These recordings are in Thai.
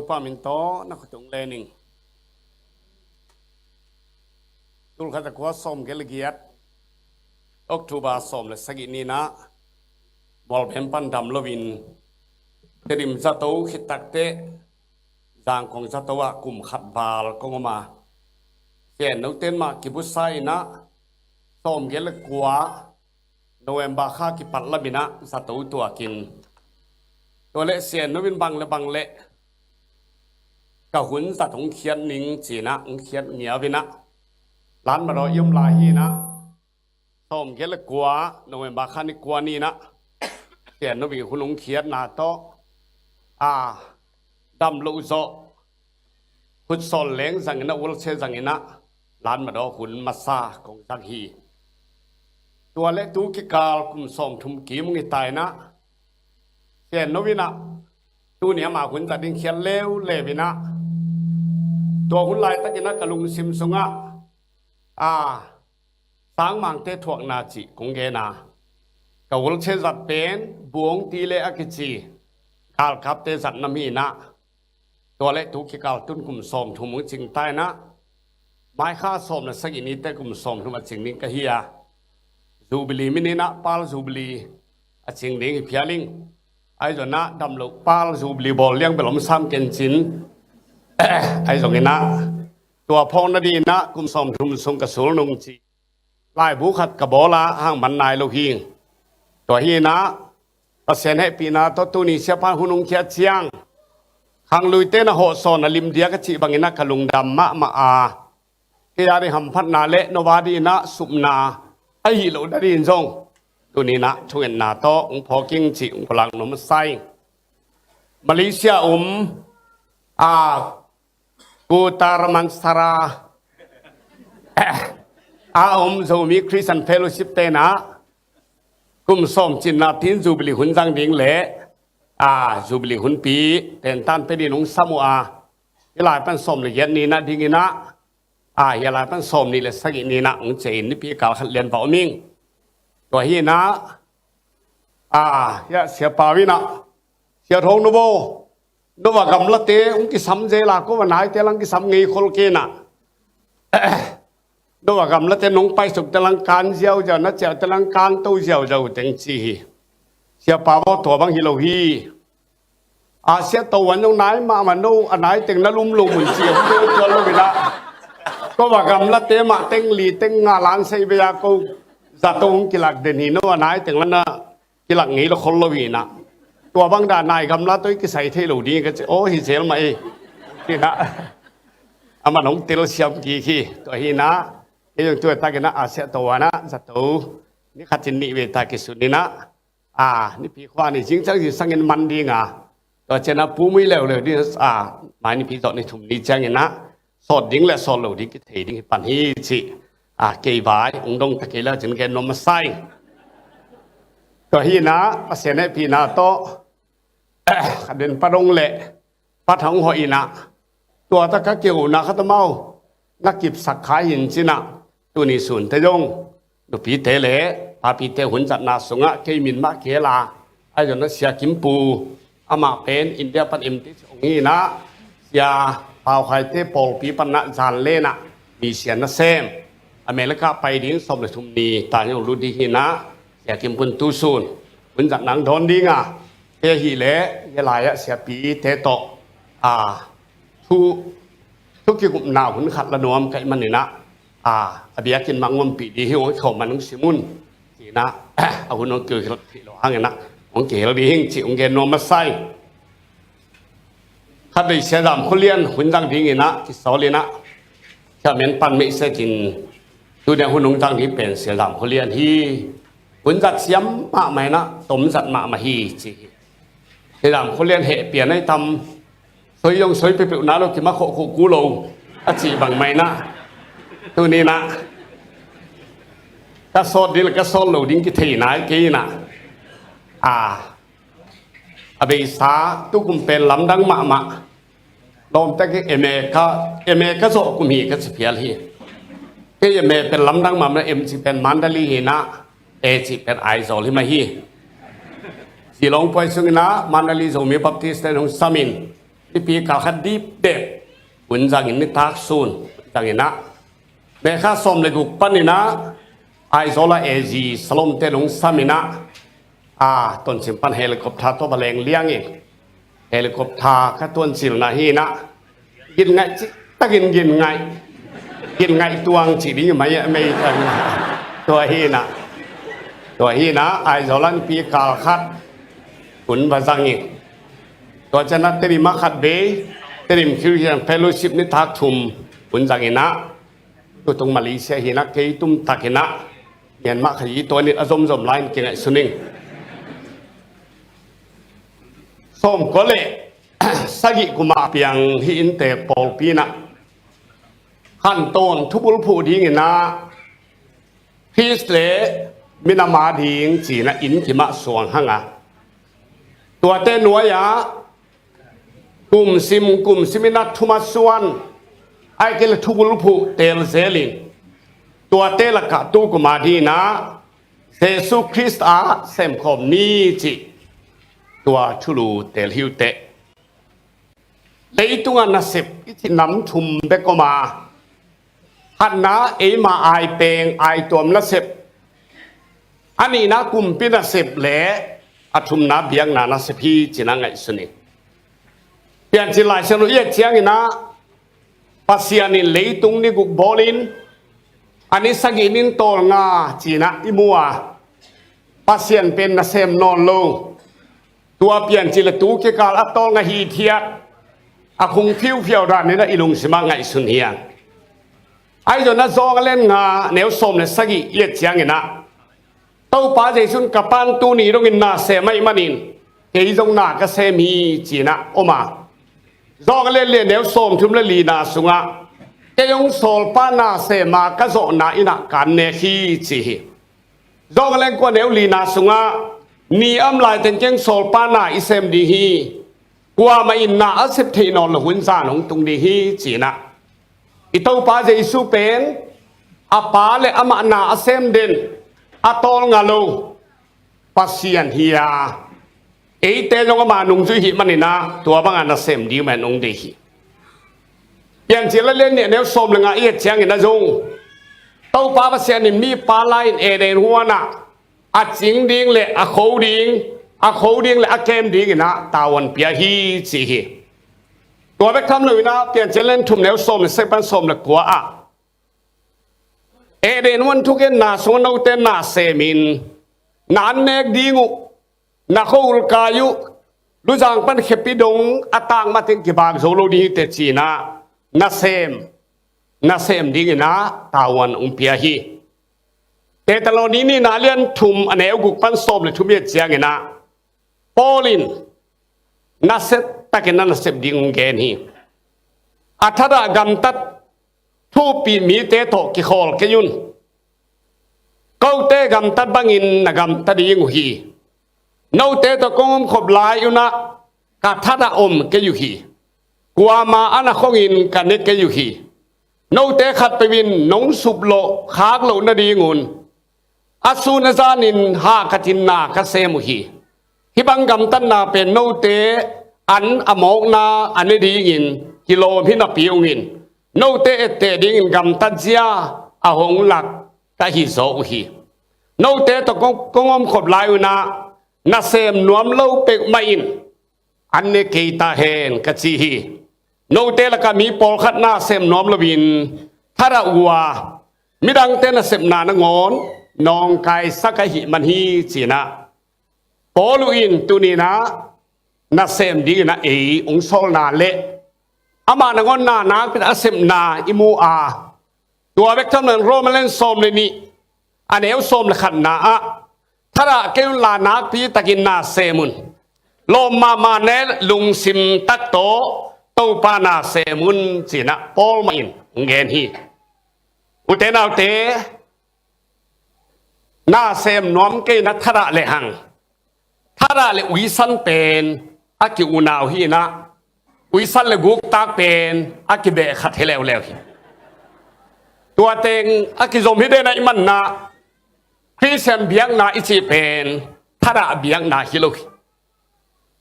pa min to na khutung lening tul khata kwa som gelagiat October som le sagini na bol phempan dam lovin tedim zato khitakte jang kong zatowa kum khat bal kongoma ken no ten ma kibusai na som gelakwa November kha ki patlamina zato to akinตัวเละเสียนนวินบังและบังเละกะหุ่นสัตว์ของเขียนนิงจีนะเขียนเหนียววินะร้านมารอยมลาฮีนะส้มเกล็ดกัวโนเวมบาคานิกัวนี่นะเสียนนวินคุณลุงเขียนนาโตดำลุโซขุดสอนเล้งสังเกตอุลเชสังเกตนะร้านมารอหุ่นมาซาของสักฮีตัวเละตูกิกาลกุมส้มทุมกีมุงิตายนะเขียนนวินะตัวเนี้ยมาคุณตัดดินเขียนเลวเลวินะตัวคุณลายตัดกินะกะลุงซิมซุงะสางมังเตถวกนาจิกงเกนากะวุลเชจัดเป็นบวงตีเลอกิจีกาลคับเตจัดนามีนะตัวเล็กทุกขิกาลตุนกุมสมทุมุงจิงใต้นะไม้ข้าสมนะสักอินิเตกุมสมทุมาจิงนิงกะเฮียจูบิลีมินินะปาลจูบิลีจิงนิงเพียลิงไอ้จนนะดำลูกปาลจูบลีบอลเลี้ยงไปหลอมซ้ำเกนจินไอ้จงนี้นะตัวพงนาดีนะกุมสมทุมสงกระสุนนงจีลายบุขัดกระบอกละห้างมันนายโลหิงตัวฮีนะประเสนให้ปีนาตัวตุนีเสียพันหุนงเขียเชียงขังลุยเตนะโหสอนลิมเดียกจิบังอินะขลุงดำมะมาที่ยาได้หำพัดนาเละนวาดีนะสุมนาไอ้หิโลดาดีนจงตัวนี้นะช่วยนาโตองพอกิ้งจิองพลังนมไซมาเลเซียกูตารมันสราโซมีคริสตันเฟโลชิปเตนะกุมส้มจินนาทินจูบิลิหุนจังดิงเละจูบิลิหุนปีเต็นตันไปดินงซามัวยลายเป็นส้มเลยเย็นนี้นะดิงินะยลายเป็นส้มนี่เลยสักนี้นะองเจนนี่พี่กาลขัดเรียนเฝ้ามิงตัวฮีนะยะเสียปาวินะเสียทองนุโบนุว่ากำลังเตะองค์กิสัมเจลาก็วันไหนเตลังกิสัมงี้คนเกนะนุว่ากำลังเตะน้องไปสุดเตลังการเจียวเจ้านัดเจ้าเตลังการตู้เจียวเจ้าเต็งจีเสียปาวตัวบางฮิโลฮีเสียตัววันตรงไหนมามันนู่อันไหนเต็งนั่นลุ่มลุ่มเหมือนเจียวเจ้าลูกวินะก็ว่ากำลังเตะมาเต็งหลีเต็งงาล้างใส่เบียกูจะต้องกิลักเดนิโนอันไหนถึงแล้วนะกิลักงี้เราคนละวีนะตัวบางด่านนายกำลังตัวกิใส่เทลูดีก็จะโอ้หิเซลมาที่นะมันน้องเตลเซียมกี่ขี้ตัวหินะยังตัวตากินะเสียตัวนะจะตัวนี่ขัดจินนี่เวตากิสุนี่นะนี่พี่ควานี่จริงจังสิสังเงินมันดีงาตัวเจนะปูไม่เลวเลยดิหมายนี่พี่ต่อในถุงนี้จังเงินนะสอดดิ้งและสอดเหลวดิ้งกิเทดิ้งปันฮีจิเกย์บายองค์ดงตะเกียแล้วจึงแกนนมไส้ตัวฮีนะภาษาในพีนาโตเดินปะรงเละปะทองหอยนะตัวตะกะเกี่ยวนะขัตเมานักกิบสักขายหินจินะตัวนี้ส่วนเตยงดูปีเตเละพาปีเตหุ่นจัดนาสงะเกมินมาเกลาไอ้จนนั้นเสียกิมปูมาเป็นอินเดียปันอิมติสองนี้นะเสียเป่าไข่เตปอลปีปันนะจานเล่นะมีเสียนนะเซมอเมริกาไปดิ้งสมเลยทุมนีตาอย่างรู้ดีหินะเสียกิมปุนตูซูนปุนจัดหนังโดนดิ้งเฮียหิเละยลายเสียปีเตโตทุกที่กุมหนาวหุ่นขัดละนวมไก่มันนี่นะอเบียกินมังมันปีดีหิวเขามันนุ่งสิมุนทีนะเอาหุ่นน้องเกลือที่เราห้างนะของเกลือดีหิ้งจิองเกนนวมมาใส่ขัดได้เสียดำเขาเลี้ยนหุ่นดังดิ้งนะที่สอเลยนะแค่เหม็นปันไม่เสียกินตัวเดียวหุ่นน้องจังที่เป็นเสียดำเขาเลี้ยนที่หุ่นจัดเสียมมาไหมนะต้มจัดมาฮีจีเสียดำเขาเลี้ยนเหเปลี่ยนให้ทำสวยยงสวยไปเปลี่ยนนะเราคิดมาโคกูโลจีบังไหมนะตัวนี้นะก็โซดดีแล้วก็โซดโลดิ้งกิเทนายกี้นะอเบสาตุกุมเป็นลำดังมาลมแต่ก็เอเมก็โซกุมีก็สิเพียรีก็เอเมเป็นลำดังมาเอ็มสิเป็นมันดาลีนะเอสิเป็นไอโซลิมาฮีสิลงไปสุงนะมันดาลีโซมีบัพติสต์ในสามิน ที่ปีกาคัดดีเด็ดหุ่นจังอินนิทักซูนจังอินนะเมื่อข้าสมเลยกุกปันนี่นะไอโซลาเอจีสลมเตลุงสามินะต้นสิมปันเฮลิคอปเตอร์ตัวบะเลงเลี้ยงเองเฮลิคอปเตอร์ข้าต้นสิลนาฮีนะกินไงตะกินไงตัวงจีดีไม่ตัวฮีนะไอโซลันปีกาคัดหุ่นบะจังเองตัวจะนัดเตริมาขัดเบย์เตริมคิวเฮียนเฟลโลชิพนิทักทุมหุ่นจังเองนะตัวตรงมาเลเซียเห็นนักเกย์ตุ้มตักเห็นนะเห็นมาขยี้ตัวนี้อารมณ์ไลน์เก่งไอ้สุนิงส้มก็เลยสักิกุมาเปียงที่อินเตอร์ปอลปีนะขั้นต้นทุบุลผู้ดิ้งนะพิสเลมินามาดิ้งจีนะอินที่มาส่วนห้างตัวเต้นหัวยะกลุ่มซิมินัททุมาส่วนไอ้เกลทุบุลผู้เตลเซลินตัวเตลกะตุกุมาดีนะเซซุคริสต์เซมคอมนี้จีตัวชุลูเตลฮิวเตเลยตัวนัสบที่นำทุมเบกมาฮันนะมาไอเปงไอตัวนัสบอันนี้นะกลุ่มปีนัสบเละอัทุมนาเบียงนานัสพีจีนังไงสุนีเปลี่ยนจิลายเชนุเอียเชียงนะปัสยานิเลยตุงนี่กุบอลินอันนี้สักินินโตงาจีนะอิมัวปัสยันเป็นนัสเซมนอนโลตัวเปลี่ยนจิลตูเกกาลอัตโตงาฮีเทียอาคงฟิวร้านนี้นะอิลุงสิมาไงสุนียไอ้จนนั้นซองเล่นงาเนวสมเนี่ยสักิเอียเชียงนะเต้าป้าใจสุนกับปันตูนี่ตรงอินนาเซไม่มานินเกยจงนากเซมีจีนะโอมาซองเล่นเนวสมทุมเลลีนาสุงะเกยงโซลปานาเซมากะโซนาอินะกันเนฮีจีซองเล่นกว่าเนวลีนาสุงะนี่อัมลายเต็งเกงโซลปานาอิเซมดีฮีกว่ามาอินนาอัศเทนอนละหุ่นซานของตรงดีฮีจีนะอิตาป้าจะอิสุเป็นอาปาเลอามานาอัเซมเดนอาตอลงาโลปัสยันฮียาเตลงมานุงจุหิมันนี่นะตัวบางอันนัสเซมดีแมนุงดีฮีอย่างที่เราเล่นเนี่ยเดี๋ยวสมเลยงาเอียดเชียงอินนะจงเต้าป้าปัสยันนี่มีปลาไลน์เดนหัวน่ะอาจิงดิ้งเลยอาโคดิ้งเลยอาเกมดิ้งนะตาวันเปียฮีจีฮีตัวไปคำเลยนะเปลี่ยนจะเล่นทุ่มเดี๋ยวสมเลยเซปันสมเลยกลัวเดนวันทุกเอ็นนาสวนเอาเต้นนาเซมินนานเนกดิ้งนักอุลกายุรู้จังปันเขปิดงอัตางมาถึงกี่บางโซโลดีเตจีนะนาเซมดิ้งนะตาวันเปียฮีแต่ตลอดนี้นี่นาเลียนทุ่มอันเอวกุกปันสมเลยทุ่มเยอะเจียงนะปอลินนาเซตะเกนันนาเซบดิ้งเกนี่อัฐระกำตัดทูปีมีเตโตกิโคลเกยุนเก้าเตกำตัดบังอินนกำตัดยิงหีนเอาเตโตกงขบลายอยู่นะกัทระอมเกยุหีกว่ามาอันคงอินกันเนกเกยุหีนเอาเตขัดไปวินนงสุบโลขากโลนาดีงูนอสูนซานินหากตินนากเซมุหีฮิบังกำตันนาเป็นนเอาเตอันอโมกนาอันนี้ดีกินกิโลพินาปีองอินโนเตเตดิ้งกำตัดเสียอาหงหลักตาหิโซหีโนเตตกงอมขบลายนะนาเซมนวมเล่าเป็กไม่อินอันนี้เกตาเฮนกัจจีฮีโนเตละก็มีปอลขัดนาเซมนวมละวินทาระวัวมิดังเตนาเซมนานงอนนองไกสักหิมันฮีจีนะปอลุอินตุนีนะนาเซมดีนะองโซลนาเละอามานงอนนานักเป็นอาเซมนาอิมูตัวเวกทำเนินโรมาเล่นโซมเลยนี่อันเอวโซมเลยขันนาถ้าเราเกี่ยวลานักพี่ตะกินนาเซมุนโลมาเนลลุงซิมตักโตเต้าปานาเซมุนสินะปอลมาอินเงนฮีอุเตนาเตนาเซมน้อมเกนัทระเลหังทระเลวิสันเป็นอากิอุนาวฮีนะวิสันเลกุกตากเป็นอากิเบะขัดให้แล้วตัวเต็งอากิโซมิเดนะอิมันนะคริสเตียนเบียงนาอิจิเป็นทระเบียงนาฮิโลฮี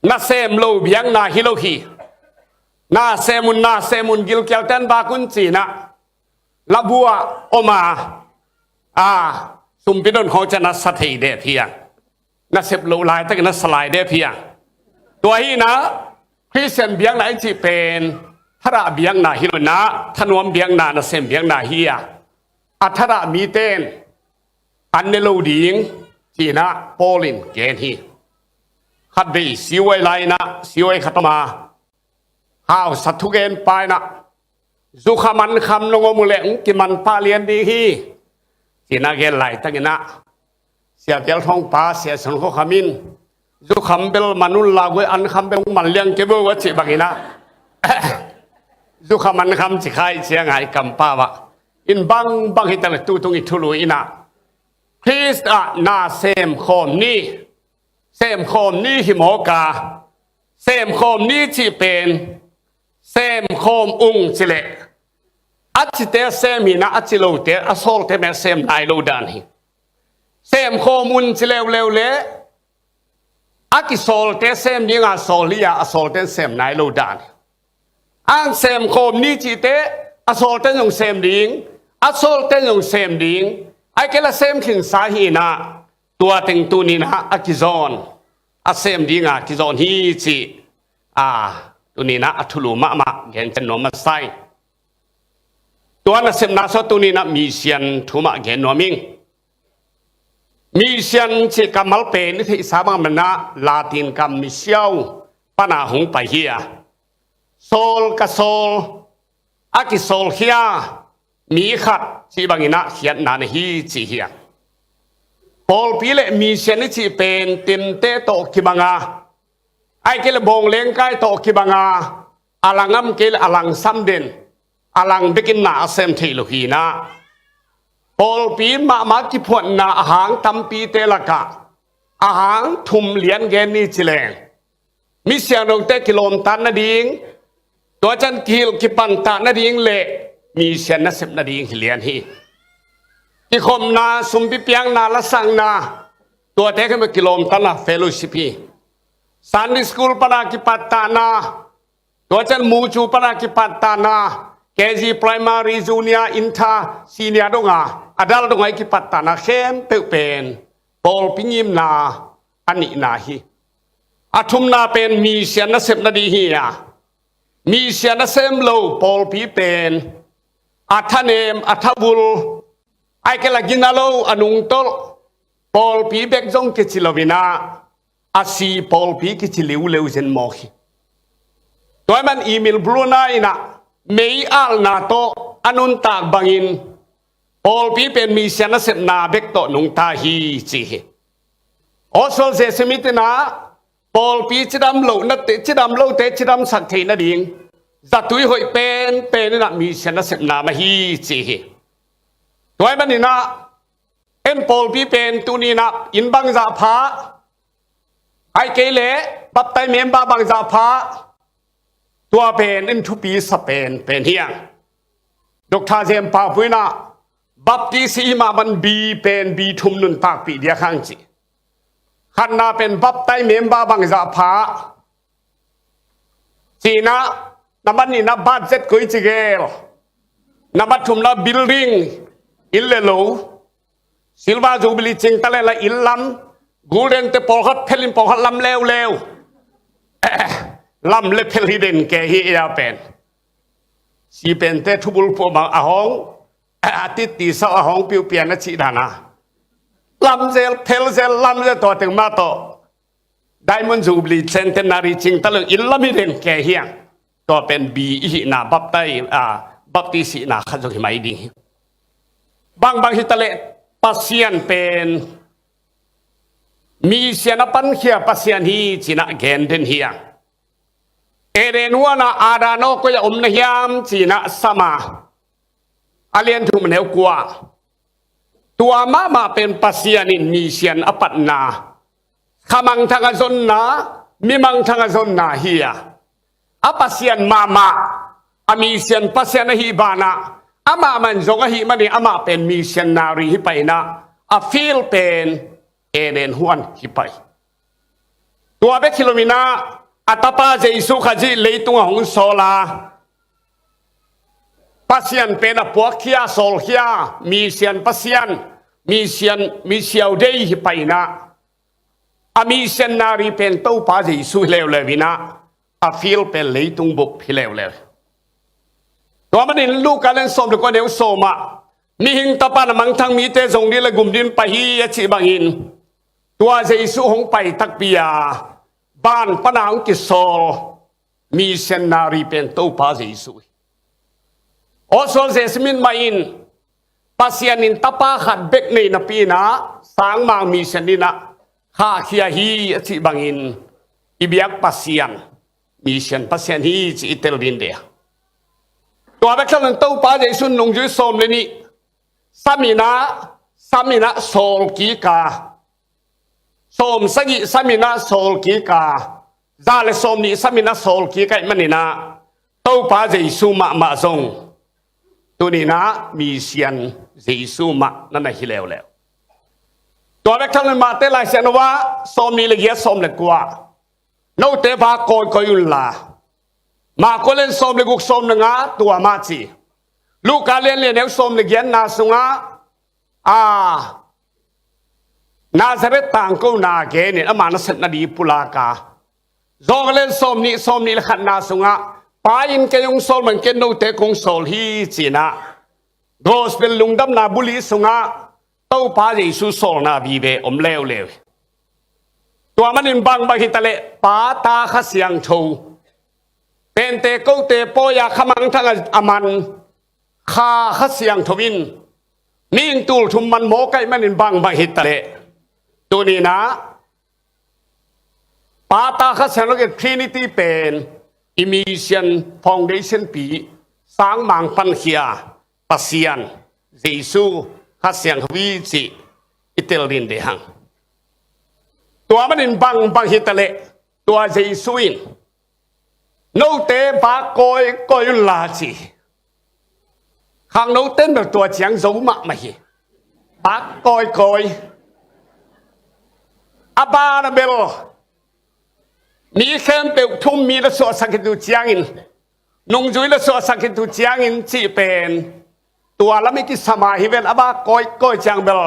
นาเซมโลเบียงนาฮิโลฮี นาเซมุนกิลเกียวเต้นบากุนจีนะละบัวโอมาสุมพิดนของจะนัสถีเดเพียงนัสเซบลูลายตั้งนัสลายเดเพียงตัวฮีนะคริสเตียนเบียงไหนจีเป็นทระเบียงนาฮิโรนะทนวมเบียงนาเซมเบียงนาเฮียอัทระมีเต้นอันเนโลดิงจีนะโปลินเกนฮีขัดดีสิวไอไลนะสิวไอขัตมาห้าวสัตทุเกนไปนะสุขมันคำนงมุเลงกิมันปาเลียนดีฮีจีนะเกนไหลตั้งนะเสียเบลทองป้าเสียสนโคขมินสุขเบลมนุลลาเวอันคำเบลมันเลี้ยงเก็บไว้จีบักินะสุขมันคำจีใครเสียงไงกำป้าวะอินบังฮิตเลตูตรงอิทุลุอินะคริสต์นาเซมโคมนี่เซมโคมนี่หิมโอกาเซมโคมนี่จีเป็นเซมโคมอุงจิเลอัจเตเซมินะอัจโลเตอโซลเตเมเซมไนโลดานีเซมโคมุนจิเลวเลวเลอักิโซลเตเซมยิงอาโซลียาอโซลเตเซมไนโลดานีอังเซมโคมนี่จีเตอโซลเตยงเซมดิงอโซลเตยงเซมดิงไอเกลเซมขิงสาหีนะตัวเต็งตัวนี้นะอากิซอนอาเซมดิงอากิซอนฮีจีตัวนี้นะอัทุลุมะเห็นจะนอมาไซตัวนั้นเซมนาสตัวนี้นะมีเซียนทุมะเห็นนอมิงมีเซียนจีกัมมัลเปนิที่สามังมันนะลาตินกัมมิเซียวปนาหงไปเฮียโซลกับโซลอากิโซลเฮียมีขัดจีบังอินะเขียนนานฮีจีเฮียพอลปีเลมีเซียนนี่จีเป็นติมเตโตกิบังอาไอเกลบงเลงไกโตกิบังอาอลังอัมเกลอลังซัมเดนอลังเบกินนาเซมเทโลฮีนะพอลปีมากิพวนนาอาหารตัมปีเตลกะอาหารทุมเลียนเกนนี่จิเลงมิเซียนงเตกิโลมตันนาดิงตัวจันกิลกิปันตานาดิงเละมีเซียนนัสเซบนาดิงเลียนฮีกิคมนาสุมปิเปียงนาละสังนาตัวเทขึ้นไปกิโลมตันนาเฟโลชิพีซันดิสคูลปนากิปัตตานาตัวจันมูจูปนากิปัตตานาเคจีไพรมารีจูเนียอินทาซีเนียดงาอดัลดงไอกิปัตตานาเข้มเปเป็นปอลปิญิมนาอันนี้นาฮีอาทุมนาเป็นมีเซียนนัสเซบนาดีฮียมีเซียนนัสเซมโลปอลปีเป็นอัทเนมอัทบุลไอเกลกินาโลอนุงโตปอลปีเบกจงกิจิลวินาอาซีปอลปีกิจิลิวเลวเซนมอฮีตัวมันอีเมลบลูนายนะเมย์อัลนาโตอนุนตากบังอินปอลปีเป็นมีเซียนนัสเซมนาเบกโตนุงตาฮีจีออสโซลเซสมิตนาปอลปีจิดำโลนัตจิดำโลเตจิดำสักทีนั่นเองจัตุยหอยเป็นนะมีเชนเสพนามาฮีจีตัวมันนี่นะเอ็นปอลปีเป็นตัวนี้นะอินบังซาพาไอเกเลปับไตเมมบาบังซาพาตัวเป็นอินทุปีสเปนเป็นเฮียงดอกทาเจมปาปุยนะบับตีสีมาบันบีเป็นบีทุมนุนปากปีเดียข้างจีขันนาเป็นบับไตเมมบาบังซาพาจีนะน้ำมันนี่นับบัตรเจ็ดกุยจิเกลนับบัตรทุมนับบิลดิ้งอิลเลโลซิลวาจูบิลิจิงตะเลละอิลลัมกูเรนเตปอลฮัดเพลินปอลฮัดลัมเลวลัมเลเพลิเดนแกฮีเอลเป็นสีเป็นเตทุบุลพวกอาหงอาทิตย์ตีสาวอาหงปิวเปียนนัชิดานาลัมเซลเพลเซลลัมเซตัวถึงมาโตไดมอนด์จูบิลิเซนเตนารีจิงตะเลอิลลัมเดนแกฮีตัวเป็นบีอีนาบับไตบับตีสีนาขัดจงหิมัยดีบางฮิตเลปัสเซียนเป็นมีเสียนปันเขียปัสเซียนฮีจีน่าเกนเดนเฮียเอเดนัวนาอาดานโก็จะอมนเฮียมจีน่าสมาอาเลียนทุมันเหวกว่าตัวมาเป็นปัสเซียนินมีเสียนอปัตนาขมังทางซนนามีมังทางซนนาเฮียapa sian mama ami sian pasian hi bana ama man zonga hi mani ama pen mi sian nari hi paina a feel pen enen huan hi pai tua be kilomina อัตปาเจสุขจิเลยตัวของโซลาปัสยันเป็นพวกขี้โซลขี้มีเสียนปัสยันมีเสียนมีเสียวเดียไปนะมีเสียนนารีเป็นตัวปาเจสุเลวเลยวินะฟิลเป็นเลยตุงบุกพิเลวเลยตัวมันเห็นลูกการเล่นสมหรือก็เดี๋ยวสมมีหิงตะปานมังทั้งมีเตจงดีละกุมดินไปฮียชิบังอินตัวเจสุหงไปตักปียบ้านปนางกิโซมีเซนนารีเป็นตัวปาเจสุโอโซเจสมินมาอินปัสยานินตะปาขัดเบกในนปีนะสางมางมีเซนินะข้าเขียฮียชิบังอินอิบิยักปัสยานมีเซนปัสยานฮีจิอิเตลดินเดียตัวเบกนั้นตัวปาเจสุนลงจุยสมเลยนี่สามีนะโซลกีกาสมสกิสามีนะโซลกีกาซาเลสมนี่สามีนะโซลกีกามันนี่นะตัวป้าเจสุมาทรงตัวนี้นะมีเสียนเจสุมานั่นน่ะฮิเลวแล้วตัวเล็กทั้งนั้นมาเตลัยเสียนว่าสมนี่เลยเยอะสมเลยกว่าโน้ตเตปาโกยก็ยุลามาก็เล่นสมเลยกุกสมเลยงะตัวมาจีลูกการเรียนเนวสมในเกียนนาสุงะนาซาเรตต่างกูนาเกเนี่ยอามานาเสนาดีปุลากาจองเล่นสมนี่ละขันนาสุงะปายินเกยงสมเหมือนเกนโนเตคงโซลฮีจีนะโดสเป็นลุงดำนาบุลีสุงะเต้าปาเจสุโซลนาบีเบอมเลวตัวมันอินบังบาฮิตะเลปาตาขเสียงโชเป็นเตโกเตโปยาขมังทั้งอามันข้าขัดเสียงทวินนิ่งตูลทุมมันโมไกมันอินบังบางฮิตะเลตัวนี้นะปาตาขัดเสียงเราเกิดทรินิตี้เป็นอิมิเชียนฟาวเดชั่นปีสร้างมังปันเขียปัสยันเจสุขัดเสียงทวีจิอิตาลีนเดหังตัวมันอินบังบางฮิตะเลตัวเจสุอินโนเตปากอยลาจีข้างโน้ตเต้นแบบตัวเจียงโซมะมาฮีปักกอยอาบานาเบลมีแค่เปลทุ่มมีละส่วนสังเกตุเจียงอินนุ่งจุยละส่วนสังเกตุเจียงอินจีเป็นตัวละไม่กิสมาฮิเวนอาบากอยเจียงเบล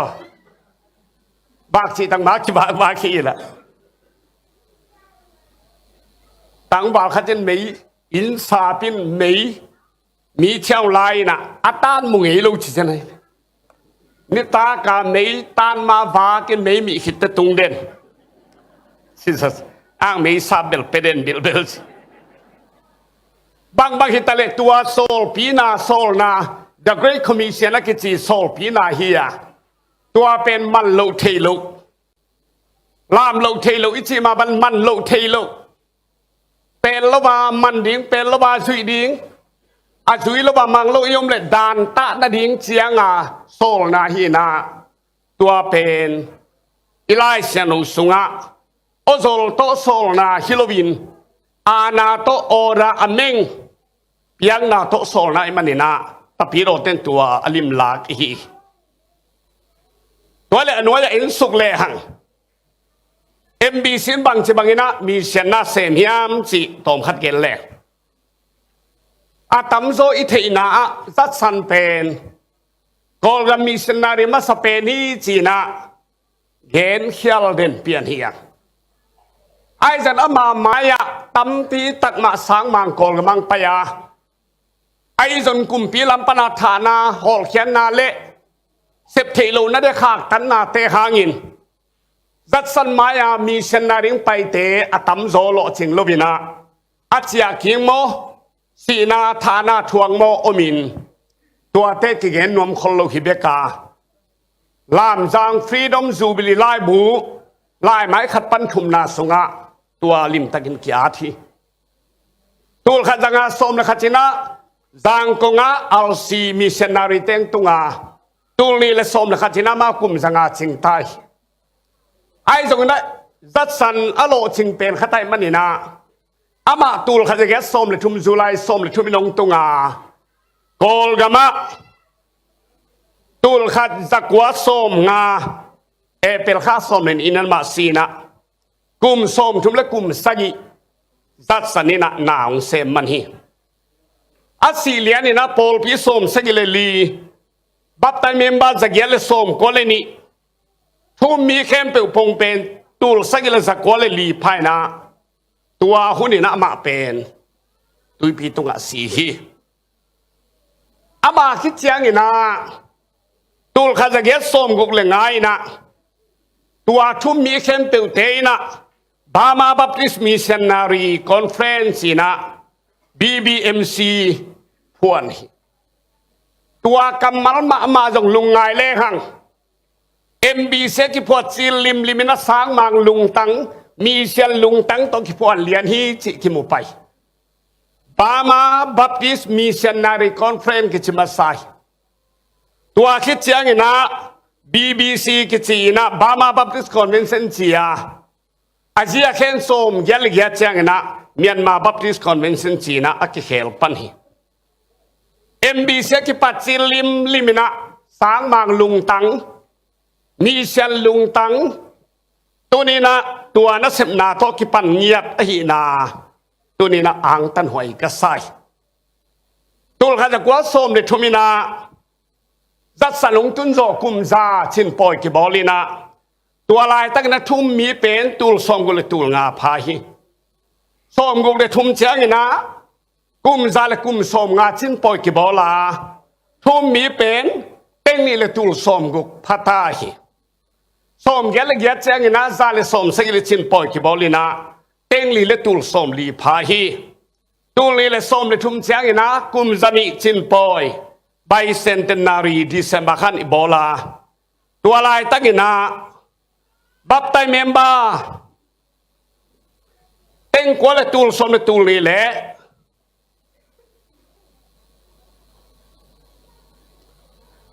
บากจีตั้งมาจีบากขี้ละตั้งบากขัดเจนไม่อินซาปินไม่มีเช่าลายนะอาตานมุงเอลูจิจะไหนนิตากาไม่ตานมาบากินไม่มีหิตตุงเด่นสิสัสอ้างไม่ซาเบลเปเดนเบลบางหิตะเลตัวโซลปีนาโซลนา The Great Commission นักจีโซลปีนาเฮียตัวเป็นมันโลเทโลลามโลเทโลอิจิมาบันมันโลเทโลเป็นละว่ามันดิ้งเป็นละว่าสุยดิ้งอาจุยละว่ามังโลยมเล็ดดานตะนาดิ้งเจียงโซลนาฮีนาตัวเป็นอิไลเซนุสุงะโอโซลโตโซลนาฮิโลวินอานาโตโอราอเมงยังนาโตโซลนาอิมันนินาตะพีโรเต็นตัวอลิมลากอีตัวเลนัวจะอินสุกเลหังMBC บางจีบางนะมีเสียนาเซมยามจีตอมขัดเกลเล่อาตัมโซอิเทนาจัดสันเป็นกอลกามีเสนาริมาสเปนีจีนะเกนเฮียลเดนเปียนเฮียไอจันอามามายะตัมตีตักมาสางมังกอลกมังปยาไอจันกุมปีลำปนาธานาฮอลเขียนนาเละเสพเทโลนาเดขากตันนาเตหางินจัดสันมายามีเสนาริงไปเตอตัมโซโลจิงโลบินาอาเจียกิงโมสีนาธานาทวงโมอมินตัวเตกิเกนนวมคนโลหิเบกาลามจางฟรีดอมจูบิลีไลบูไลไม้ขัดปันทุมนาสุงะตัวลิมตะกินกิอาทีตัวขัดจังอาสมนะขัดจินะจางกงะอัลซีมีเสนาริเตงตุงาตัวนี้ละสมนะขัดจินะมากุมจังอาจิงไตไอ้ตรงนั้นจัดสันอโลจิงเป็นขัดไตมันนี่นะอามาตูลขัดจะแกสมเลยทุ่มจุไลสมเลยทุ่มนงตุงากอลกามะตูลขัดจะกวาสมงาเปลข้าสมเลยอินันมาซีนะกุมสมทุ่มและกุมสกิ จัดสนินะนางเซมันฮีอาศิเลียนี่นะปอลพิสมสกิเลลีบับไตเมมบาจะเกลสมโกเลนีทุ่มมีเข้มเปปงเป็นตูลสกิเลสโกเลลีภายนะตัวหุ่นนี่นะมาเป็นตุยพีตุงะสีฮีอามาคิดเจียงนี่นะตูลข้าจะเกลสมกุกเลงไงนะตัวทุ่มมีเข้มเปเตนะบามาบัพติสมิชชันนารีคอนเฟรนซ์นะ BBMC พวนตัวกำมัลมาจงลุงไงเล่หัง MBC ที่พวดซีลิมลิมินะสางมังลุงตังมีเชียนลุงตังต้องที่พวนเลียนฮีจิที่มุไปบามาบัพติสมิชชันนารีคอนเฟรนซ์กิจมาใส่ตัวคิดเชียงนะ BBC กิจนะบามาบัพติสคอนเวนชั่นเชียอาเซียเคนสมยัลเกียเชียงนะเมียนมาบัพติสคอนเวนชั่นจีนะอักเขลปันฮี MBC ที่ปัจจิลิมลิมินะสางมังลุงตังมีเชียนลุงตังตัวนี้นะตัวนักเสพนาโตกิปันเงียบอหินาตัวนี้นะอ่างตันหอยกระไซตัวข้าจะกว่าส้มในทุมินาจัดสลุงตุนโจกุมซาชินปอยกิบอลินาตัวลายตั้งแต่ทุ่มมีเป็นตูลสมกุลตูลงาพาฮีสมกุลเดทุ่มเชียงนะกุมซาเลกุมสมงาชินปอยกิบอลาทุ่มมีเป็นเต็งนี่เลตูลสมกุลพัตาฮีสมเกลเกียเชียงนะซาเลสมสกิลชินปอยกิบอลินาเต็งนี่เลตูลสมลีพาฮีตูลนี่เลสมเลทุ่มเชียงนะกุมซานิชินปอยไบเซนเตนารีดิเซมบาคันอิบอลาตัวลายตั้งนะบับไตเมมบาเต็งกว่าเลตูลสมเลตูลนี่แหละ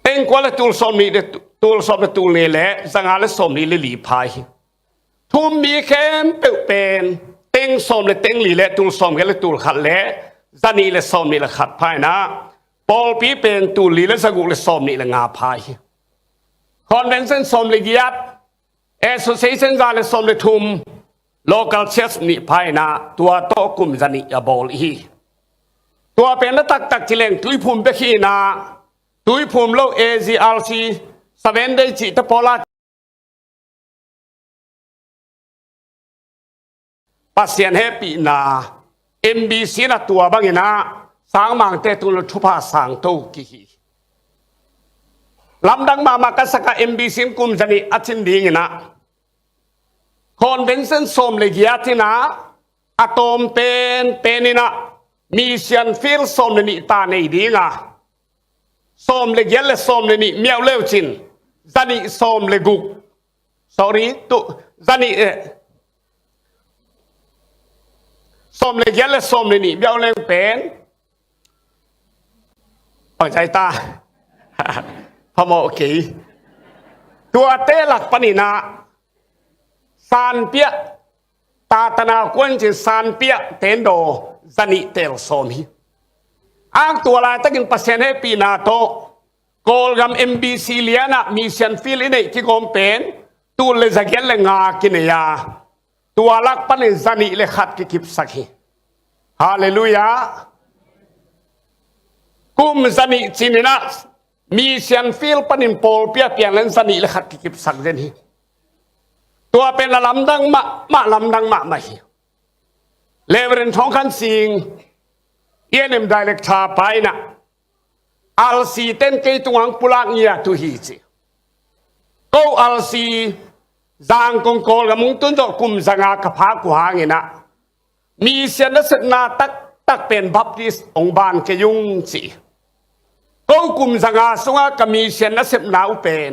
เต็งกว่าเลตูลสมนี่ตูลสมเลตูลนี่แหละสังหารเลสมนี่เลยหลีพายทุ่มมีเข้มเปเป็นเต็งสมเลเต็งหลีแหละตูลสมกันเลตูลขัดแหละจันนี่เลสมนี่ละขัดพายนะปอลปีเป็นตูลหลีและสกุลเลสมนี่ละงาพายคอนเวนชั่นสมเลกียบAssociation จาเลสมเลทุม local church นี่ภายนาตัวโตกุมจันิยาบอลฮีตัวเป็นนักตักจิเลงตุยภูมิเบขีนาตุยภูมิโล AGRC สเวนได้จิตปอลาปัสเซียนเฮปีนา MBC นะตัวบางนะสางมังเตตุลทุพาสังโตกิฮีลำดังมากัสกะ MBC กุมจันิอัชินดีนะคอนเวนชั่นสมเลกียตินะอะตอมเป็นนี่นะมิชชันฟิลสมเลนิตาในดีนะสมเลกียเลสมเลนิเมียวเลวจินจันิสมเลกุก sorry ตุจันิสมเลกียเลสมเลนิเมียวเลวเป็นปังใจตาพมโอเคตัวเตลักปนินาซานเปียตาตนากวนจิซานเปียเทนโดจันิเตลสมีอ้างตัวลายตั้งปัสเซนให้ปีนาโตโกลกัม MBC เลียนะมีเซนฟิลอินเอที่กอมเป็นตัวเลจะเกลเลงากินยาตัวลักปนิจันิเลขัดกิคิบสักฮีฮาเลลูยากุมจันิจินนะมีเซนฟิลปนินโปลเปียเปียนเลนจันิเลขัดกิคิบสักเดนฮีตัวเป็นลำดังมาลำดังมาไม่เลเวรนท้องขันสิงเอ็นเอ็มดิเรกทาไปนะอัลซีเต้นเกยตุงังปุลักเนียตุฮีจิก็อัลซีจางกงโกลกับมุงตุนจกุมสังอาคภากุหางนะมีเสียนสักนาตักเป็นบัพติสองบานเกยุงจิก็กุมสังอาสุงากับมีเสียนสักนาอุเป็น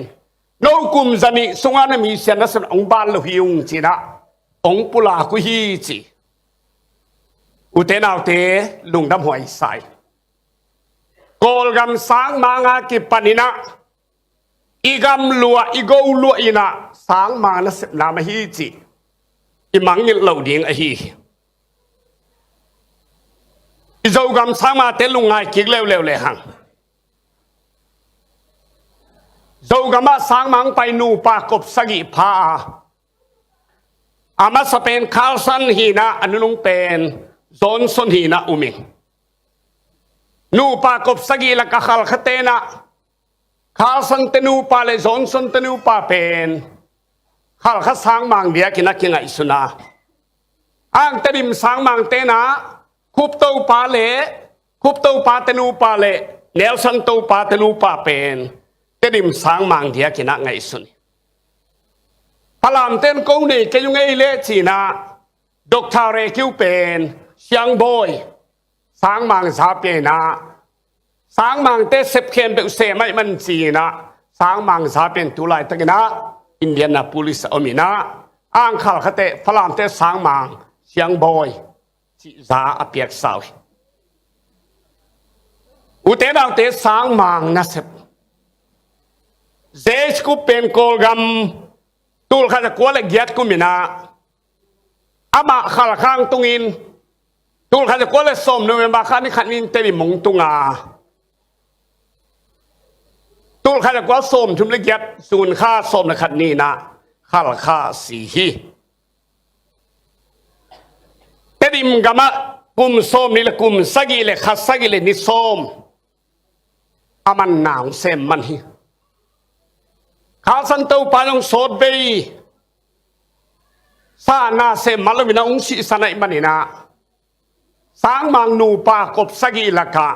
โนกุมจันิสุงานมีเสียนสันองบาลหิวจีนะองปุลากุฮีจีอุเทนเอาเตลุงดำหอยใส่โกลกำสางมางากิปนินะอีกำลัวอีโกลัวอีนะสางมานะเสนามาฮีจีอีมังยิเหล่าเดียงอฮีอีเจ้ากำสางมาเตลุงไงกิกเร็วเลยหังโจกมาสางมังไปนูปากบสกิพา อามาสเป็นคาลสันฮีนะอนุลุงเป็นโซนซนฮีนะอุมิงนูปากบสกีละกะขัลขเตนะคาลสันเตนูปาเลโซนซนเตนูปาเป็นขัลขสางมังเดียกินักยังไงสุนาอ่างเตดิมสางมังเตนะคุบเต้าปาเลคุบเต้าปาเตนูปาเลเนลสันเต้าปาเตนูปาเป็นเตดิมสางมังเดียกินักไงสุนพลามเต้นกงนี่ก็ยังไงเละจีนะดอกทาเรคิวเป็นเชียงบอยสางมังซาเปนะสางมังเตเซปเคนเปอุเซไม่มันจีนะสางมังซาเป็นตุลายตะกินะอินเดียนาโพลิสอมินะอ่างขัลขเตพลามเตสางมังเชียงบอยจีซาอเปียกสาวอุเตดาวเตสางมังนัสบเจสกุเป็นโกลกัมตูลข้าจะกลัวเลยเกียรติกุมินาอามาขัลข้างตุงินตูลข้าจะกลัวเลยสมนุเมบาข้านี่ขันนินเตลิมงตุงาตูลข้าจะกลัวสมชุมเลยเกียรติสูนข้าสมนะขันนี่นะขัลข้าสีฮีเตลิมกามะกุมสมนี่ละกุมสกิเลขัดสกิเลนิสมอามันหนาวเซมมันฮีข้าสันเต้าปานองโสดเบยซานาเซมัลวินาองศิสนัยมันนี่นะสางมังนูปากบสกีละกะ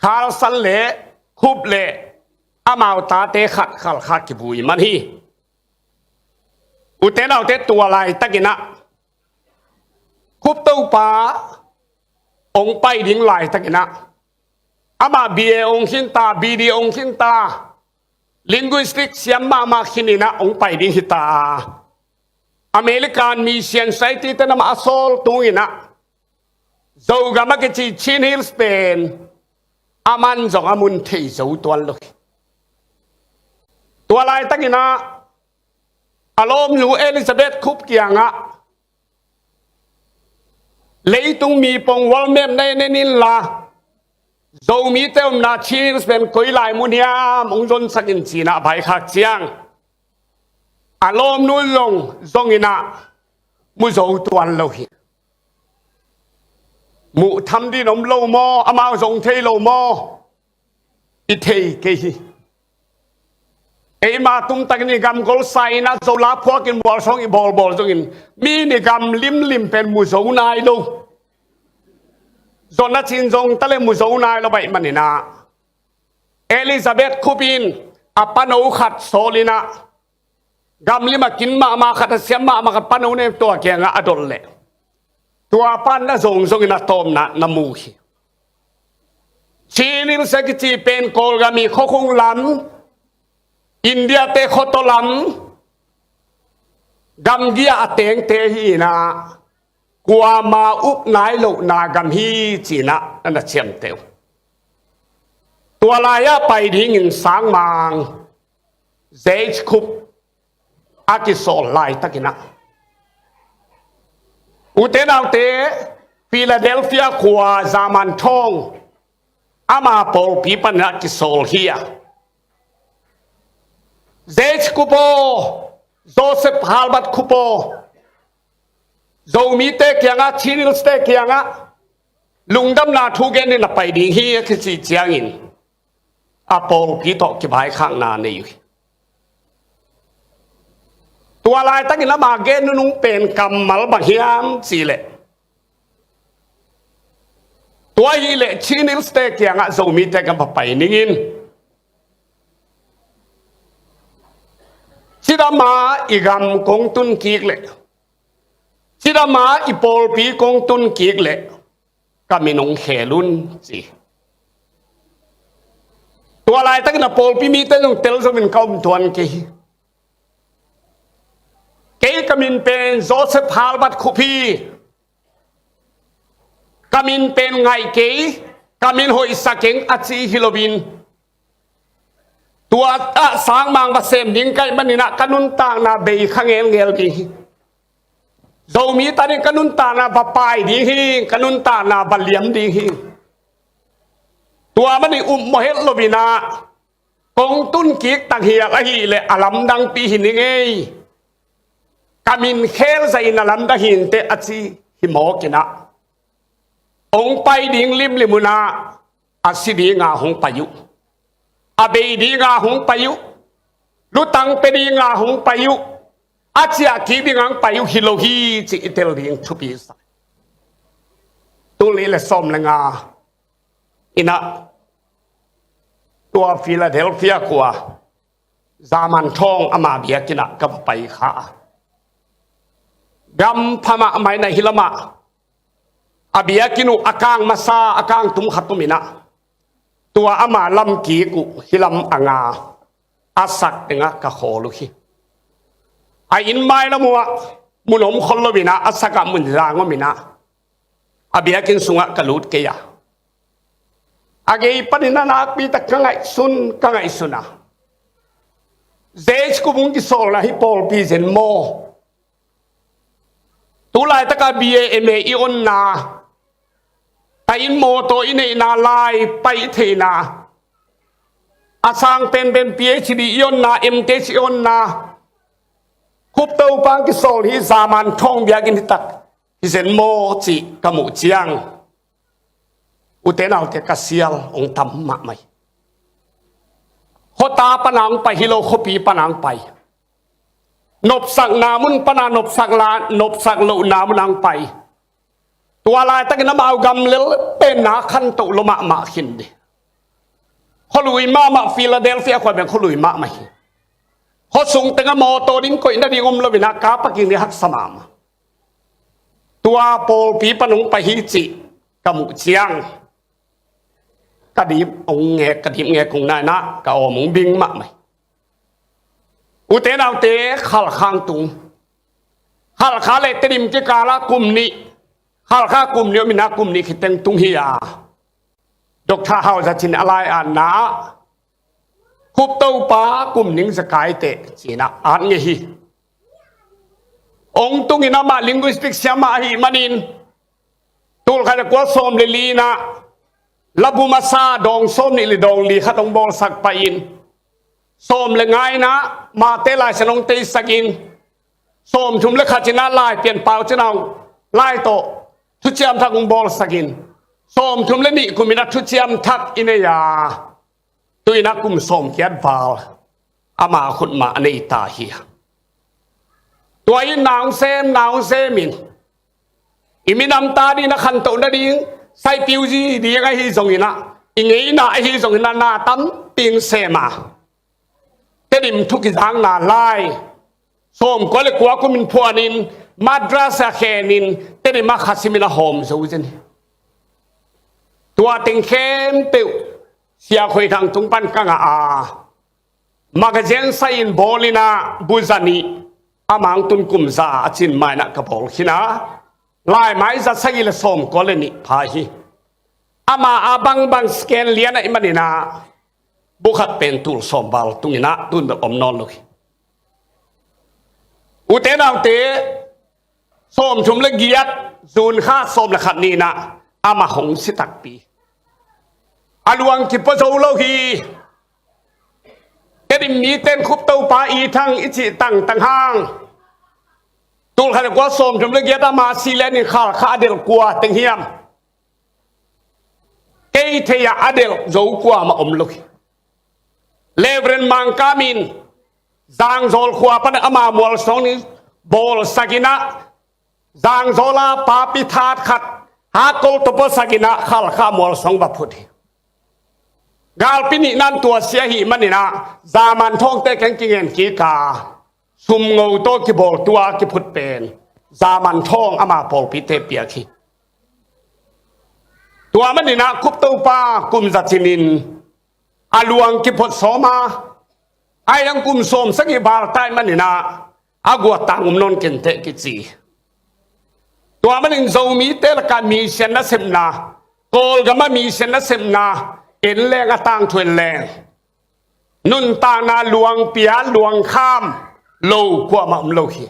ข้าสันเละคุบเละอามาวตาเตขัดขัลขัดกิบุยมันฮีอุเตนเอาเตตัวลายตะกินะคุบเต้าปาองไปดิ้งลายตะกินะอามาเบียองขินตาบีดีองขินตาlinguistic siapa makini na ong pai ding hita American Mission Society ta na maasol tungina zo gama ke chi Chin Hill Spain aman zong amun thei zo tuan lo tua lai tangina alom lu Elizabeth khup kianga leitung mi pong wal mem nei nin la Zomi Sermon na Chinเป็นคุยลายมุนียมงจนสักินจีน่ะใบขัดเจียงอารมณ์นุ่นลงจงอินะมุโจตัวเราหิมุทำดีนมโลโมอามาจงเทโลโมอิเทเกฮีเอมาตุ้มตะกินกำกอลไซนะโจลาพวกินบอลช่องอีบอลจงอินมีนิกำลิมเป็นมุโจนายลูจนนัดชินจงตะเลมุโจนายเราไปมันนี่นะเอลิซาเบธคูปินอปานอูขัดโซลินะกำลิมากินมาขัดเสียมาขัดปานอูเนี่ยตัวเกียงอดลเล่ตัวปานน่ะจงนะตอมนะน้ำมูกชีนิลเซกิจีเป็นโกลกามีข้อคงลำอินเดียเตโคตลำกำเกียเตงเตฮีนะกัวมาอุบนายโลนากำฮีจีนะนั่นเชียมเตวตัวลายไปดิ้งสางมังเจชคุปอากิโซลายตะกินะอุเทนเอาเตฟิลาเดลฟิยาขัวซามันทองอามาปอลปีปันอากิโซลเฮียเจชคุปโอโจเซฟฮาลบัตคุปโอZomi te kianga Chinil te kianga lungdam na thugen ni na pai ding hi ki chi chiangin apol pi to ki bai khang na nei tua lai ta ki la ma ge nu nung pen kam mal ba hiam chi le tua hi le Chinil te kianga Zomi te kam pai ningin chidama igam kong tun kik leที่เรามาอีโปลปีกงตุนกีกเละก็มีนงเขลุนสิตัวลายตั้งแต่โปลปีมีแต่นงเตลสมินเขาทวนกีก็มินเป็นโจเซฟฮาลบัตคุพีก็มินเป็นไงก็มินหอยสักเก่งอาชีฮิโลบินตัวสางมังมาเซมดิ้งไก่มันนี่นะกันุนต่างนาเบยขังเงลกีZomi tadi kanun tanah bapai dihi kanun tanah baliam dihi tua mani mohel lobina kong tun kik tak hiya lahi le alam dang pi hiningai kamin khel zai na lam da hin te achi hi mo kina ong pai ding lim limuna asidi nga hong payu abe di nga hong payu lutang pe di nga hong payu achia ki di ngang payu hilohi chi itel ding chupi sa tu le le som le nga ina tua Philadelphia kwa zaman thong ama bia kina ka pai kha gam phama mai na hilama abia kinu akang masa akang tum khatumina tua ama lam ki ku hilam anga asak tenga ka kholu hi ai in mai la muwa munom khollo bina asaka mun rango mina abia kin sunga kalut ke ya agei panina nak pi tak kangai suna zej ku bung ki sol la hi Pawlpi zen mo tulai taka bia eme i on na ta in mo to ine na lai pai the na asang pen PhD ion na MTech ion na kup tau pang ki sol hi zaman thong bia kin tak hi zen mo chi kamu chiang utenal te kasial ong tam ma mai hota panang pai hilo khopi panang pai nop sak namun pana nop sak lo namun ang pai tua lai ta kina mau gam lel pen na khan to lo ma khin de kholui ma Philadelphia kwa ben kholui ma mai ho sung tenga mo to ding ko ina ding lo bina ka paking ni hak samam tua Pawlpi panung pai hi chi kamu chiang kadim ong nge kung nai na ka omong bing ma mai ute nào te khal khang tung khal khale tedim ke kala kumni khal kha kumni mina kumni khiteng tung hiya Dr. House chin alai an na khup tau pa kumning zakai te china an nge hi ong tung ina ma linguistics siama hi manin tul kha ko som le li na labu masa dong som ni li dong li khatong bol sak pa in som le ngai na ma te lai sanong te sakin som thum le khachina lai pian pau chenong lai to thu chiam thak bol sakin som thum le ni kumina thu chiam thak ineya tuina kum som kiat bal ama khut ma nei ta hi tuai nang se min iminam ta di na khan to na ding sai piu ji di nga hi zong ina ingei na hi zong ina na tam ping se ma Tedim thuki dang na lai som ko le kwa kumin phuanin madrasa khenin tedim ma khasimina hom zojen tua ting khem pe sia khoi thang tung pan kanga a magazen sain bolina buzani amang tun kumza achin mai na ka bol khina lai mai za sai le som ko le ni pha hi ama abang scan liana imanina bukhat pen tul sombal tungina tun be om non loki ute naw te som chum le giat zun kha som la khat ni na ama hong sitak pi aluang ki po zo lo hi kedim mi ten khup tau pa i thang i chi tang hang tul kha ko som chum le giat ama si le ni khal kha del kwa teng hiam ke the ya adel zo kwa ma om loki Levren mangkamin zang zol khua pan ama mol song ni bol sagina zang zola papi that khat ha kol topo sagina khal kha mol song ba phuthi gal pini nan tua sia hi manina zaman thong te keng kingen ki ka sum ngau to ki bol tua ki phut pen zaman thong ama Pawlpi te pia khi tua manina khup to pa kum zatinin aluang ki phot soma ai ang kum som sagi bar tai manina agwa tangum non kente ki chi tua maning zomi te la ka mi sen na semna kol gama mi sen na semna en le nga tang thuen le nun ta na luang pia luang kham lo kwa ma lo hi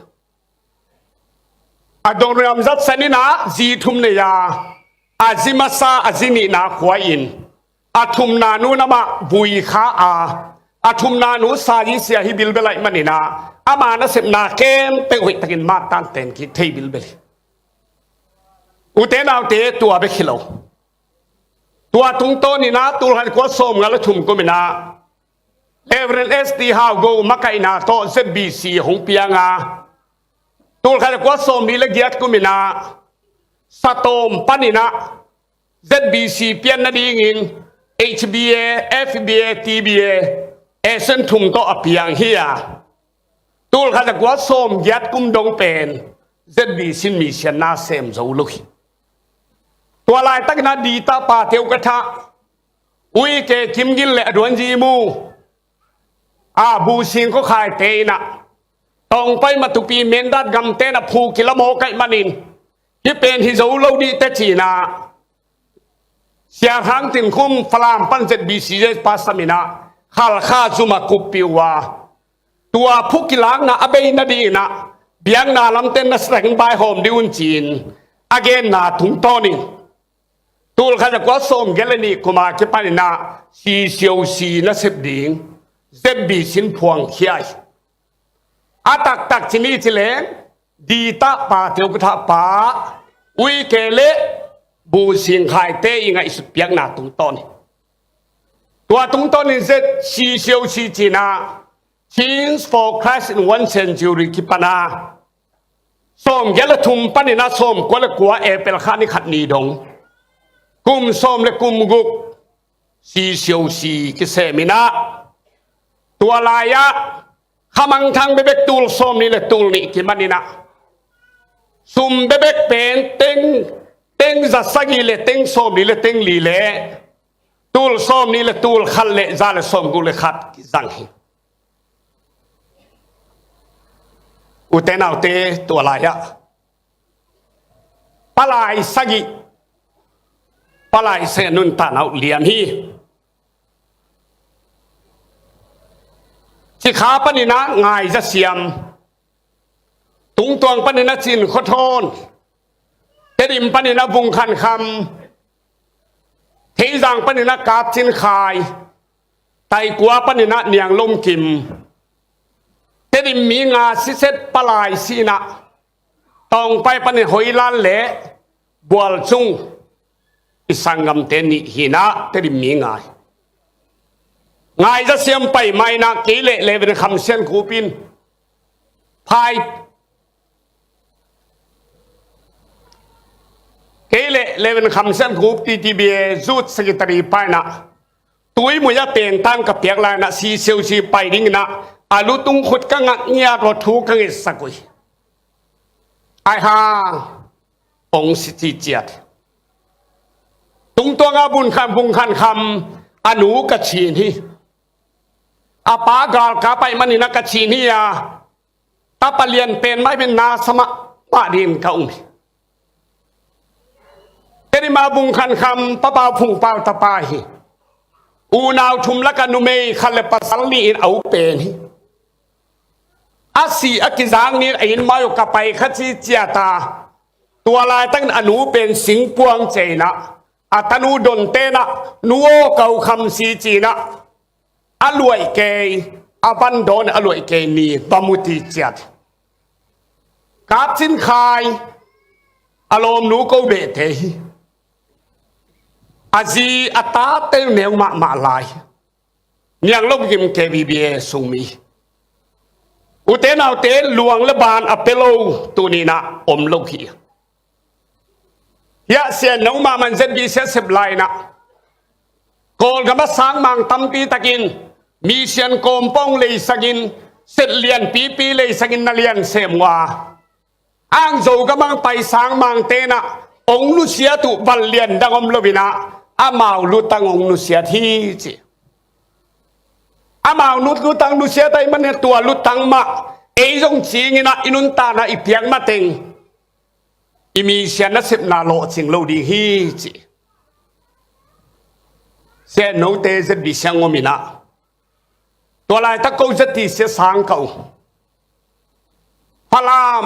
adon ram zat sanina ji thum ne ya azimasa azini na khwain athum na nu nama bui kha a อาทุมนานุสายิเสียฮิบิลเบลัยมันนี่นะอามานะเสพนาเกมเตหุยตะกินมาตันเต็นคิดเทบิลเบลอุเตนเอาเตตัวเบคิโลตัวตุงโตนี่นะตัวหันกวาสมงาละทุมก็ไม่นาเอเวอเรนเอสตีฮาวโกมักไกนาโตเซบีซีหงเปียงาตัวหันกวาสมนี่ละเกียรติก็ไม่นาสะตมปันนี่นะ ZBC เปียนนาดีงิน HBA FBA TBA เอเซนทุมโตอเปียงเฮียตัวขัดกว่าสมยัดกุมดงเป็น ZBC มีเสียนาเซมจะลุกตัวลายตั้งนาดีตาปาเทียวกระทะอุยเกคิมกินเละดวนจีมูบูซิงก็ขายเตนะต้องไปมาตุปีเมนดัดกำเตนะผูกิลโมไกมันินที่เป็นที่จะลุกดีแต่จีนาเสียทางตินคุมฟลามปันZBCปัสมินะข้าข้าจุมาคุปปิวาตัวผู้กิลางนะอเบยนาดีนะเบียงนาลำเต้นนัสแตงใบหอมดิอุนจีนอเกนนาถุงต้นิตัวข้าจะกว่าสมเกลนีกุมาเก็บไปนะซีเซียวซีนัสเบดิงเซบบีสินพวงขี้ไออาตักจินีจิเลงดีตาปาเทียวกทาปาอุยเกเลบูสิงไข่เตอิงไอสุดเปียกนาถุงต้นตัวถุงต้นนี่เซซีเซียวซีจีนาKings for Christ in 1 century คิปนาส้มเกลทุมปันนินาส้มกวลกัวเปลขานิขัดนีดงกุมส้มและกุมกุกซีเซียวซีกิเซมินาตัวลายะขมังทางเบเบกตูลส้มนี่และตูลนี่กิมันนินาซุมเบเบกเป็นเต็งจัสกีเลเต็งส้มนี่และเต็งลีเลตูลส้มนี่และตูลขัดเลซาเลส้มกุเลขัดกิจังหิอุเตนเอาเตตัวลายะปลายสกิปลายเสนุนตาเอาเลียนฮีสิขาปนินะง่ายจะเสียมตุงตวงปนินะจินขอโทษเตดิมปนินะบุงคันคำเทจังปนินะกาบจินขายไตกัวปนินะเนียงลมกิมเตดิมีงาสิเซตปลายสีนะต้องไปปนิหอยลันเละบัวจุงอิสังกำเตนิหินะเตดิมีงายจะเสียมไปไม่นะกิเลเลเป็นคำเสียนคูปินพายกิเลเลเป็นคำเสียนคูปีทีบีจูดสกิตรีไปนะตุยมุยเตียงตั้งกับเปียกลายนะซีเซียวซีไปดิ้งนะอาลุตุงขุดกังเงียรถทุกังอิสกุยไอฮาองสิจิเจียดตุงตัวงาบุญคันบุญคันคำอนุกชีนีอาปากาลกาไปมันนี่นักชีนียาตาปเลียนเป็นไม่เป็นนาสมะปะดินเขาอุ้มเตนิมาบุญคันคำปะปาพุงเปาตะปาฮีอูนาวชุมละกันนุเมยขันเลปัสลีอินเอาเป็นอาศีอากิจางนี่อินมาอยู่กับไปขัดจีเจียตาตัวลายตั้งอนุเป็นสิงปวงเจนะอัตนูดนเตนะนัวเก่าคำสีจีนะอรวยเกยอบันโดนอรวยเกยนีบามุติเจียดกาบสินขายอารมณ์นูโกเบเทอาจีอัตาเตเนียวมาลายเนียงลบกิมเกบีเบียสุมีอุเตนเอาเตหลวงละบานอเปโลตัวนี้นะอมโลกียะเสียนงมามันเซนบีเซสบไลนะโกลกับมาสางมังตั้มปีตะกินมีเสียนโกมป้องเลยสกินเสร็จเลียนปีเลยสกินนาเลียนเสมวาอ้างโจกับมังไปสางมังเตนะองลุเสียตุบัลเลียนดังอมโลบินะอามาลุตังองลุเสียที่จีอามาลุตังลุเสียไตมันเนี่ยตัวลุตังมาจงจีงินะอินุนตานะอีเพียงมาเต็งอีมีเสียนัสิบนาโลจิงโลดีฮีจีเสียโนเตจะบิเสียงอมินะตัวลายตะโกจะตีเสียสังเขาพลาม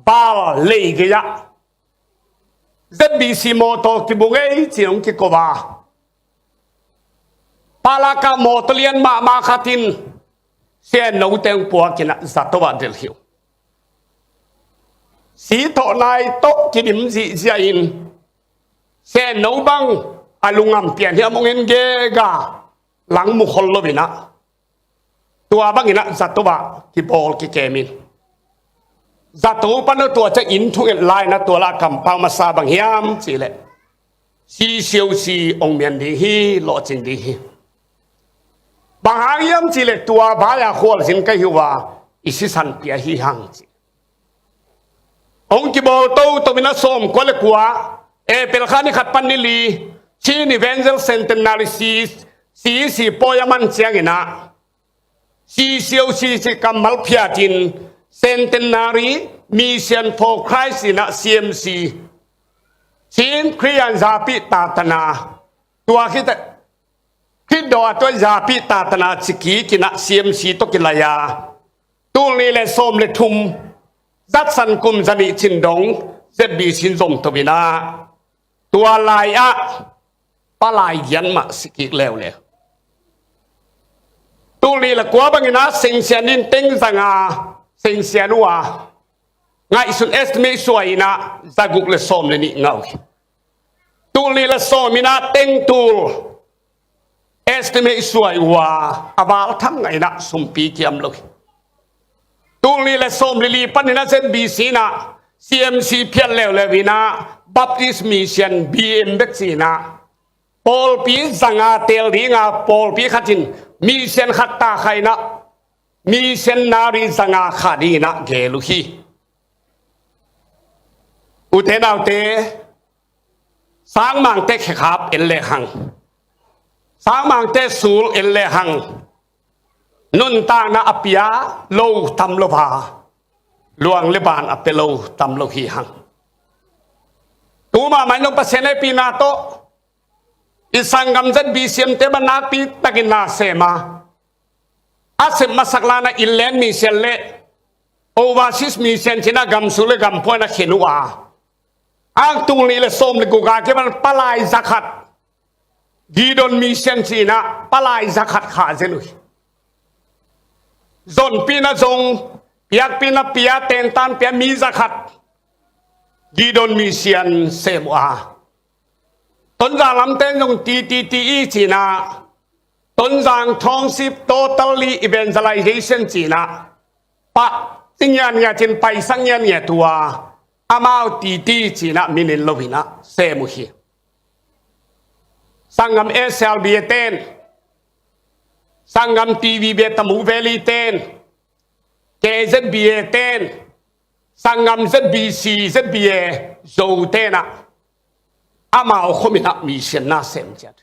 บาลเลยกยะจะบิสิโมโตกิบุเกจีนงกิโกบา ปาลากาโมตเลียนมาขัดินเสียนเอาเต็งปัวกินะสัตว์วัดเดลหิวสีโตนายโตกิดิมสีเสียอินเสียนเอาบังอาลุงอัมเปียนที่มองเห็นเกกาหลังมุขลบินะตัวบังอินะสัตว์วัดที่ปอลกิเกมินสัตว์ปันตัวจะอินทุกลายนะตัวละกำปามาซาบังเฮียมสิเลสีเชียวสีองเมียนดีฮีโลจินดีฮีบางเฮียมสิเลตัวบายาขวลสินก็ฮิวาอิสิสันเปียฮีหังสิองค์กิโบโตตัวมินาสมก็เลยกว่าเป็นข้านี่ขัดปันนิลีชีนิเวนเซลเซนเตนาริซีสีปอยมันเสียงนะสีเชียวสีกำมัลพิอาจินCentenary Mission for Christ in CMC ชีนคริยันซาปิตาตนาตัวคิดดอตัวซาปิตาตนาสิกีกินะ CMC ตกิลายาตูนี้เลยส้มเลยทุมดัดสันกุมจันิชินดงเซบีชินสมตบินาตัวลายอะปลายยันมาสิกิแล้วเลยตูนี้ละกว่าบางนะสิงเสียนินเต็งสังอาสิงเสียนัวไงสุดเอสไม่สวยนะจะกุกเลสอมเลยนี่เงาตูลีเลสอมินะเต็งตูเอสไม่สวยว่าอาบาลทำไงนะสมปีเกียมเลยตูลีเลสอมลิลีปันนะเซนบีซีนะ CMC เพียนเลวเลวินะบัพติสมิชัน BM เบ็กซีนะปอลปีสังอาเตลดีงาปอลปีขัดินมิชันขัดตาใครนะมีเซนนารีสังอาขาดีนะเกลุฮีอุเทนเอาเตสางมังเตขขับเอลเลหังสางมังเตสูลเอลเลหังนุนตานาอปิยาโลตัมโลภาลวงเลบานอเปโลตัมโลฮีหังตัวมาไม่นกเปเซเนปีนาโตอิสังกัมจันบีเซียมเตบันนาปีตะกินนาเซมาอาเซมาสักลานะอิเลนมิเซลเลโอวาซิสมิเซนชินะกัมสุเลกัมพอนะเขนัวอ้างตุงนี้เลยส้มเลยกูกาเก็บมันปลายสักขัดกีดอนมิเซนชินะปลายสักขัดขาเซลุยจนปีนะจงเปียกปีนะเปียเตนตันเปียมีสักขัดกีดอนมิเซนเซมัวต้นจางลำเต้นจงตีอีชินะต้นจางทองสิบ totally evangelization จีนะปะสิ่งยันเนี่ยจินไปสังยันเนี่ยตัวอามาตีจีนะมินิลโลวินะเซมุฮีสังกัมเอสเอลบีเตนสังกัมทีวีเบตมูเวลีเตนเคเซดบีเตนสังกัมเซดบีซีเซดบีโซเตนะอามาโอคมินะมิเชนนาเซมจัด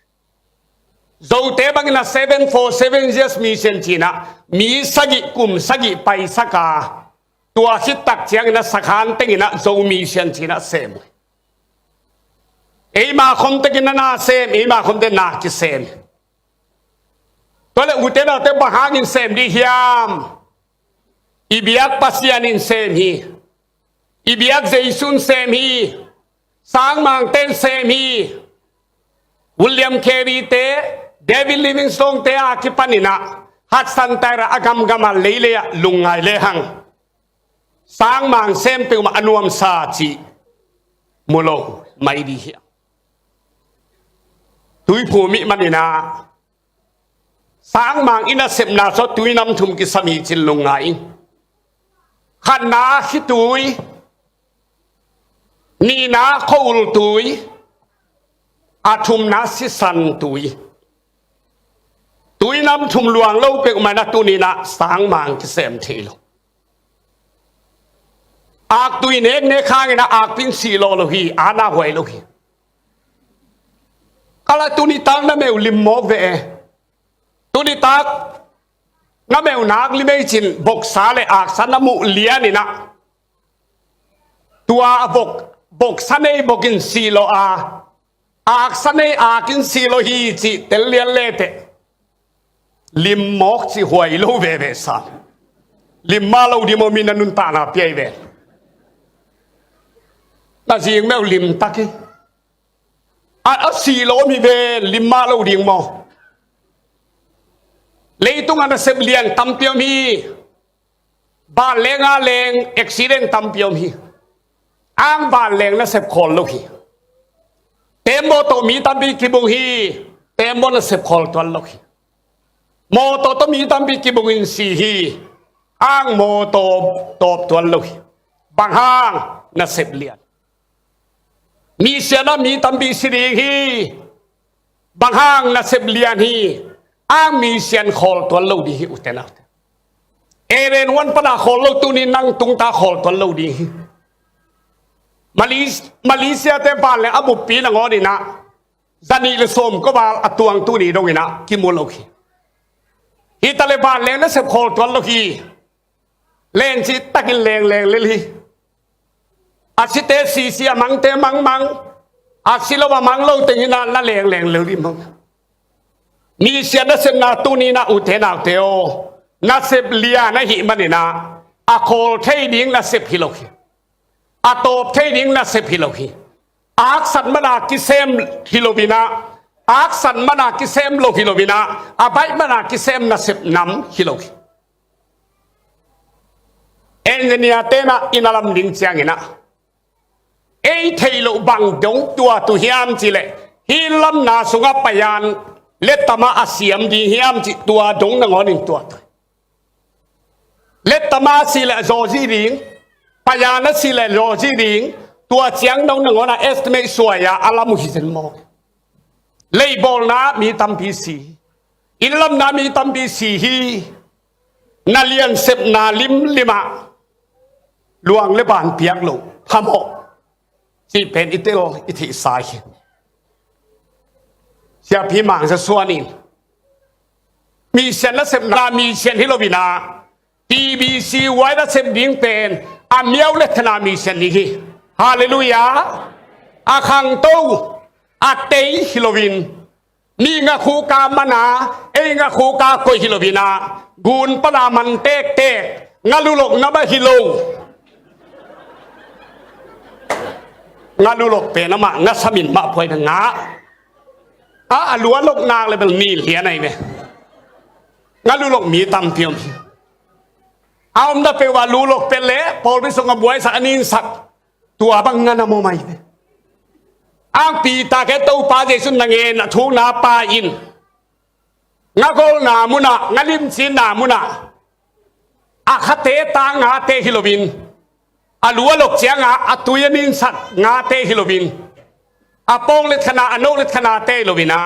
Zote bangina 747 years mission China mi sagi kum sagi pai saka tua hitak chiang na sakhan tengina zo mission China sem eima khom tegina na sem eima khom de na ki sem tole utena te bahangin sem di hiam ibiak pasian in sem hi ibiak zeisun sem hi sang mang ten sem hi William Carey te David Livingstone te akipanina Hudson Taira agam gamal leile lungai lehang sang mang sem pe ma anuam sa chi mulo mai di hi tui phumi manina sang mang ina sem na so tui nam thum ki sami chin lungai khanna hi tui ni na khol tui athum na si san tui nam thum luang lo pe ma na tu ni na sang mang ki sem thilo ak tui ne khang na ak pin si lo lo hi ana hoi lo hi kala tu ni tang na meu lim mo ve tu ni tak na meu nak li mei chin bok sa le ak san na mu lia ni na tua bok sanei bokin si lo ak sanei akin si lo hi chi tel lian le te lim mok chi huai lo ve ve sa lim ma lo di mo min nun ta na pi ve ta jing meu lim taki a si lo mi ve lim ma lo ding mo lấy tung anh Nasep liền tâm piom hi ba leng a leng accident tâm piom hi ang ba leng Nasep khol lo hi tembo to mi tâm bi kibung hi tembo Nasep khol tuan lo hi mo to mi tâm bi kibung in si hi ang mo to top tuan lo hi bang hang Nasep liền mi siana mi tâm bi siri hi bang hang Nasep liền hi ang mi sian khol tuan lo di hi utena eren wan pada khol lo tu ni nang tung ta khol tuan lo di hi Malaysia te ba le abu pi na ngodi na zani le som ko ba atuang tu ni dong ina ki mo lo ki hi ta le ba le na se khol tuan lo ki len chi takin leng le li asite si amang te mang asilo ba mang lo te ina la leng le li mong mi sia na se na tu ni na u te na te o na se lia na hi manina a khol thei ding na se philoki a top thei ding na se philoki ak san mana ki sem hilobina ak san mana ki sem lo hilobina a bai mana ki sem na se nam hiloki engineer te na inalam ding chiang ina ei thei lo bang dong tua tu hiam chi le hi lam na sunga payan letama asiam di hiam chi tua dong na ngoning tua letama si le zoji ding payana si le zoji ding tua chiang dong na ngona estimate suaya alamu hisen mo label na mi tam pi si ilam na mi tam pi si hi na lian sep na lim lima luang le ban piak lo phamo si pen itel ithi sai sia pi mang sa suanin mi sen na sep na mi sen hilobina TBC wai na sep ding pen a miao le thana mi sen ni hi hallelujah a khang to a tei hilovin ni nga khu ka mana e nga khu ka ko hilovina gun pada man tek ngalulok na ba hilo ngalulok pe na ma nga samin ma phoi na nga a lua lok nang le bel ni hia nai ne ngalulok mi tam piom aom da pe wa lulok pe le Pawlpi songa buai sa anin sak tua bang nga na mo mai ne ang pi ta ke to pa jesu na nge na thu na pa in nga gol na muna ngalim sin na muna a khate ta nga te hilobin a lua lok chianga a tuyanin sak nga te hilobin a pong let khana anok let khana te lovina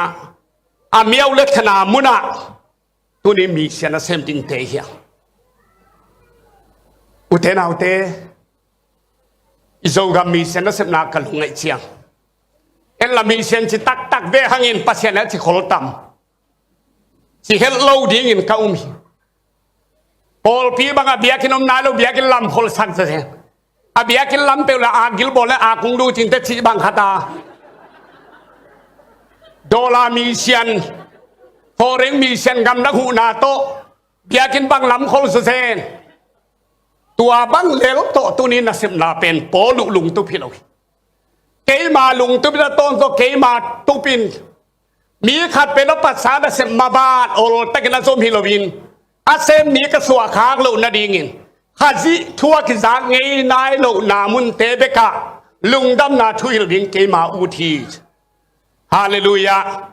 a miao let khana muna tu ni mi siana sem ting te hia utena ute izo ga mi siana sem na kalungai chiang en la mi sian chi tak ve hangin pasien chi khol tam chi hello ding in kaum hi Pawlpi banga biakinom na lo biakin lam khol san sa se a biakin lam pe la a gil bol la a kung du chin te chi bang khata Dola mission foreign mission gam na hu na to biakin bang lam khol su sen tua bang lel to tu ni na sim na pen po lung tu philo ke ma lung tu na ton so ke ma tu pin mi khat pe na pat sa na sim ma ba ol ta ke na som hilovin a sem mi ka suwa khak lo na dingin khaji thua ki za ngei nai lo na mun te beka lung dam na thu hilovin ke ma u thi Hallelujah.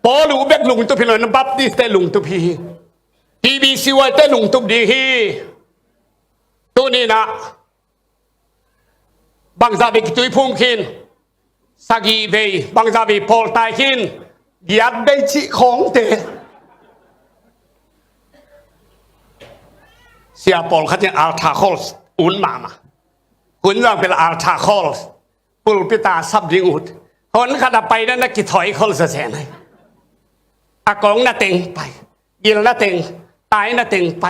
Paul ubek lung tu pilon baptist te lung tu pi. TBC wa te lung tu di hi. Tu ni na. Bang zabi ki tui phum khin. Sagi ve bang zabi Paul tai khin. Giat dei chi khong te. Sia Paul khat yang altar calls un mama. Kun yang pel altar calls. Pulpita sab ding ut.คนขณะไปนั่นนักกิถอยคนเสียไหนอากงน่ะเต็งไปยินน่ะเต็งตายน่ะเต็งไป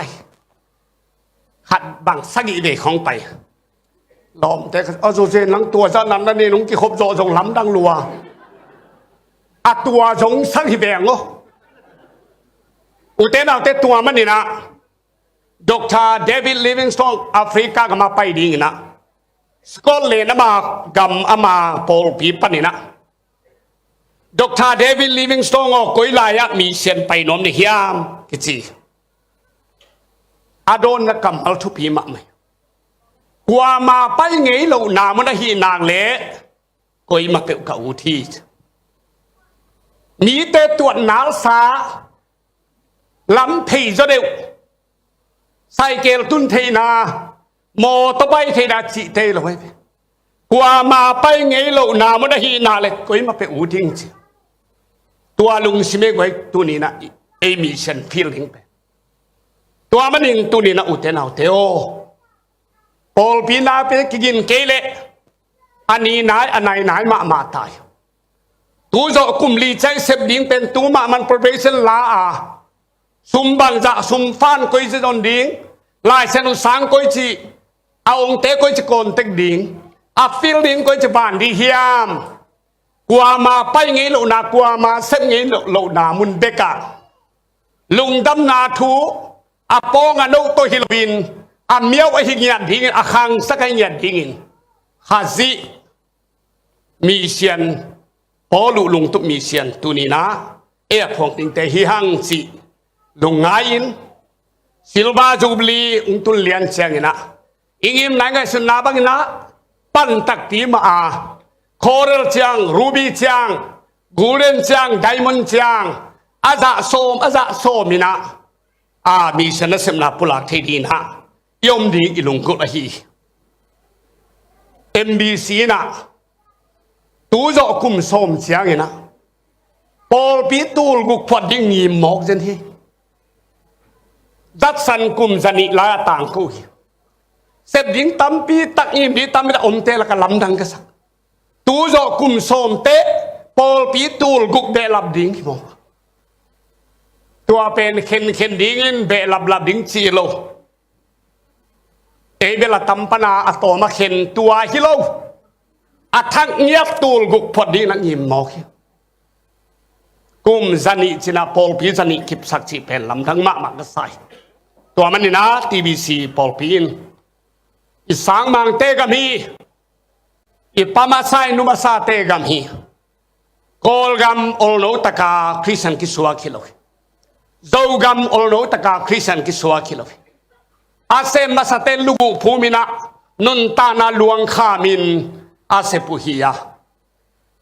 หัดบังสักอีเด็กของไปลอมแต่เอาโซเซนหลังตัวซะนั้นนั่นนี่ลุงกิคบโซส่งล้ำดังรัวอะตัวสงสักอีแบงโออุเทนเอาแต่ตัวมันนี่นะดร.เดวิดลิฟวิงสโตนแอฟริกาก็มาไปดีนะสกอตแลนด์มากำอามาPawlpiปนี่นะ Dr. David Livingstone o koi laya mi sen pai nom ni hiam kichi adon na kamal thu pi ma mai kwa ma pai ngei lo na mo na hi nang le koi ma pe ka u thi mi te tuan nal sa lam thei zo deu sai kel tun thei na mo to bai thei da chi te lo hai kwa ma pai ngei lo na mo na hi na le koi ma pe u ding chiตัวลุงสิเมกไว้ตัวนี้นะเอมิชันฟีลลิ่งไปตัวมันเองตัวนี้นะอุเทนเอาเทโอปอลปีนาไปกินเกลเลอันนี้นายอันไหนมาตายตัวจะกุมลีใจเสพดิ้งเป็นตัวมันโปรเฟชชั่นลาซุมบังจะซุมฟันก้อยจะโดนดิ้งลายเส้นสังก้อยจีเอาองเตก้อยจะโกนเต็กดิ้งฟีลลิ่งก้อยจะบานดีเฮียมกว่ามาไปงี้โลนากว่ามาเส้นงี้โลนามุนเบกะลุงดำนาทูปองโนโตฮิลบินเมียวหิงยันหิงคังสักยันหิงฮาซิมีเชียนปอลุงตุมีเชียนตุนีนะพงติงเตฮิฮังสิลุงไงซิลบาจูบลีตุเลียนเชียงนะอิมไหนไงสุนนาบังนะปั้นตักตีมาโคเรลจางรูบี้จางกูเรนจางไดมอนด์จางอาซาโซมินะมีชนะเสมนาปุลักเทดีนะยมดีอิลุงกุลฮีMBC นะตูจกุมส้มจางนะปอลปีตูลกุพอดิ้งยิมมอกเจนทีดัดสันกุมจันิลายต่างกุยเสพดิ้งตั้มปีตักยิมดีตั้มไม่ได้อมเตละกันลำดังกันสักตัวจกุมสมเตะปอลปีตูลกุกเบลับดิ้งที่มองตัวเป็นเข็นดิ้งเบลับดิ้งจีโลเบลตัมปนาอัตโตมาเข็นตัวฮิโลทักเงียบตูลกุกพอดีนักยิมมองกุมจันิจินาปอลปีจันิคิบสักจีเป็นลำทั้งมากก็ใส่ตัวมันนี่นะทีบีซีปอลปีนอีสังมังเตกัมีอีปามาไซนุมาซาเตกัมฮีโกลกัมโอโลตะกาคริสเตียนกิสวาคิโลโจกัมโอโลตะกาคริสเตียนกิสวาคิโลอาเซมมาสเตลูกุภูมินะนุนตานาลวงข้ามินอาเซปุฮิยา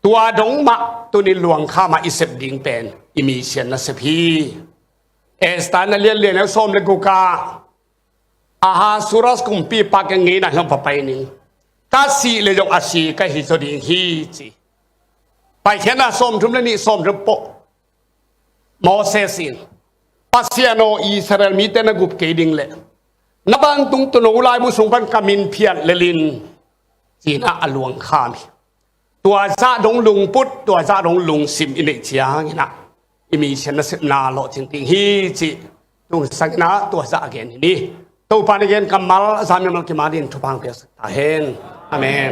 ตัวดงมะตัวนี้ลวงข้ามาอิเซบดิงเป็นอิมิเชียนนาเซพีสตานาเลียนแล้วส้มเลกุกาฮาสุรัสกุมปีปากงี้นะเฮมปะไปนี่ถ้าสีเลยยกอาชีก็ฮิโซดิงฮีจีไปเขียนส้มทุมเลนี่ส้มทุมโปโมเสสินปัสยาโนอิสราเอลมีแต่นกุบเกดิงเลยนับอันตุงตุนอุลายมุสงพันกามินเพียรเลลินจีน่าอลวงข้ามีตัวซาดงลุงพุทธตัวซาดงลุงซิมอินเดียงี้นะอิมิเชนเสนาโลจริงๆฮีจีตุงสักนาตัวซาเกนนี่ตัวปานิเกนกัมมัลสามีมัลกิมาดินทุพังเพียสตาเฮนอาเมน